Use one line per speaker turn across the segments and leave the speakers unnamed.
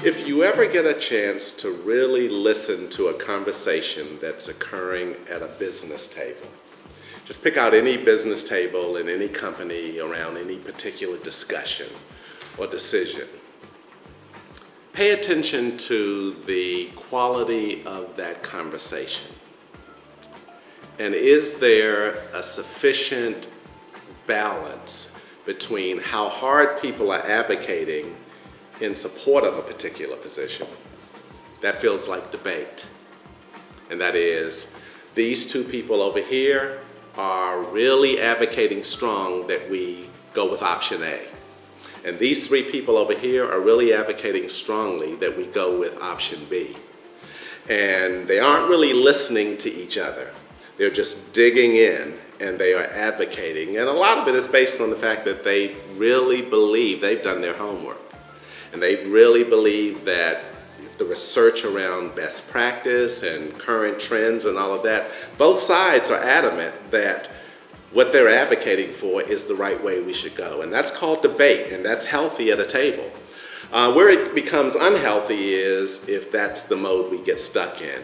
If you ever get a chance to really listen to a conversation that's occurring at a business table, just pick out any business table in any company around any particular discussion or decision. Pay attention to the quality of that conversation. And is there a sufficient balance between how hard people are advocating in support of a particular position? That feels like debate. And that is, these two people over here are really advocating strong that we go with option A. And these three people over here are really advocating strongly that we go with option B. And they aren't really listening to each other. They're just digging in and they are advocating. And a lot of it is based on the fact that they really believe they've done their homework. And they really believe that the research around best practice and current trends and all of that, both sides are adamant that what they're advocating for is the right way we should go. And that's called debate, and that's healthy at a table. Where it becomes unhealthy is if that's the mode we get stuck in.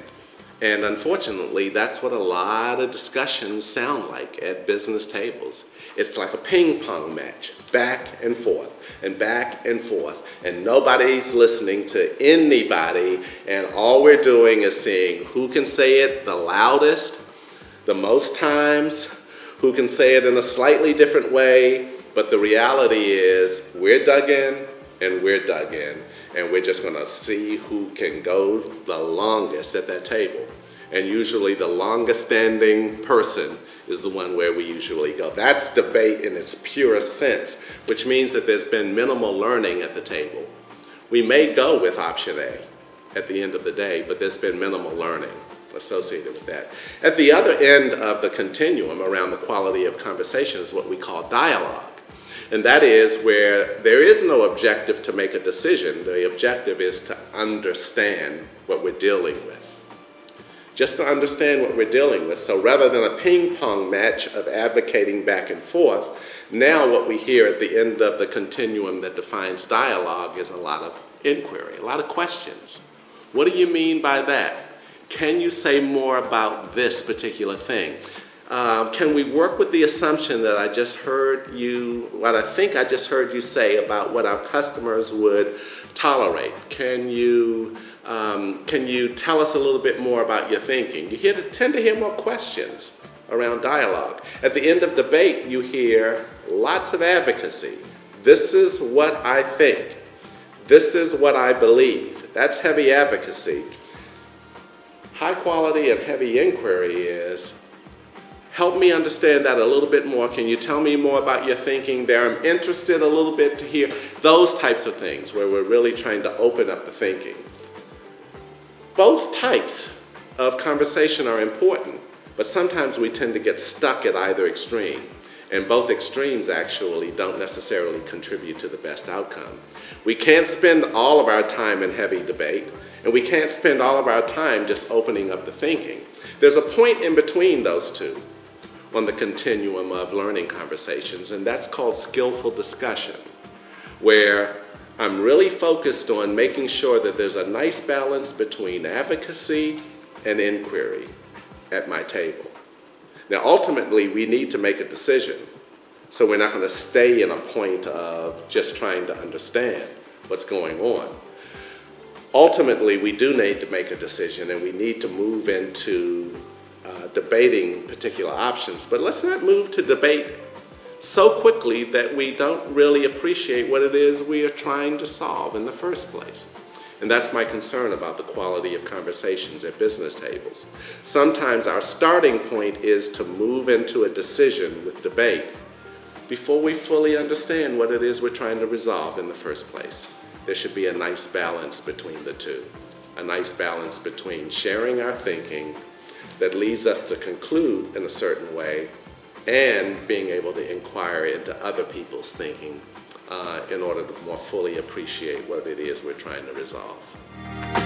And unfortunately, that's what a lot of discussions sound like at business tables. It's like a ping pong match, back and forth, and back and forth, and nobody's listening to anybody, and all we're doing is seeing who can say it the loudest, the most times, who can say it in a slightly different way, but the reality is we're dug in, and we're dug in, and we're just gonna see who can go the longest at that table. And usually the longest standing person is the one where we usually go. That's debate in its purest sense, which means that there's been minimal learning at the table. We may go with option A at the end of the day, but there's been minimal learning associated with that. At the other end of the continuum around the quality of conversation is what we call dialogue. And that is where there is no objective to make a decision. The objective is to understand what we're dealing with. Just to understand what we're dealing with. So rather than a ping pong match of advocating back and forth, now what we hear at the end of the continuum that defines dialogue is a lot of inquiry, a lot of questions. What do you mean by that? Can you say more about this particular thing? Can we work with the assumption that I just heard you, what I think I just heard you say about what our customers would tolerate? Can you tell us a little bit more about your thinking? You tend to hear more questions around dialogue. At the end of debate, you hear lots of advocacy. This is what I think. This is what I believe. That's heavy advocacy. High quality and heavy inquiry is, help me understand that a little bit more. Can you tell me more about your thinking there? I'm interested a little bit to hear those types of things where we're really trying to open up the thinking. Both types of conversation are important, but sometimes we tend to get stuck at either extreme. And both extremes actually don't necessarily contribute to the best outcome. We can't spend all of our time in heavy debate, and we can't spend all of our time just opening up the thinking. There's a point in between those two on the continuum of learning conversations, and that's called skillful discussion, where I'm really focused on making sure that there's a nice balance between advocacy and inquiry at my table. Now, ultimately, we need to make a decision, so we're not going to stay in a point of just trying to understand what's going on. Ultimately, we do need to make a decision, and we need to move into debating particular options, but let's not move to debate so quickly that we don't really appreciate what it is we are trying to solve in the first place. And that's my concern about the quality of conversations at business tables. Sometimes our starting point is to move into a decision with debate before we fully understand what it is we're trying to resolve in the first place. There should be a nice balance between the two. A nice balance between sharing our thinking that leads us to conclude in a certain way and being able to inquire into other people's thinking in order to more fully appreciate what it is we're trying to resolve.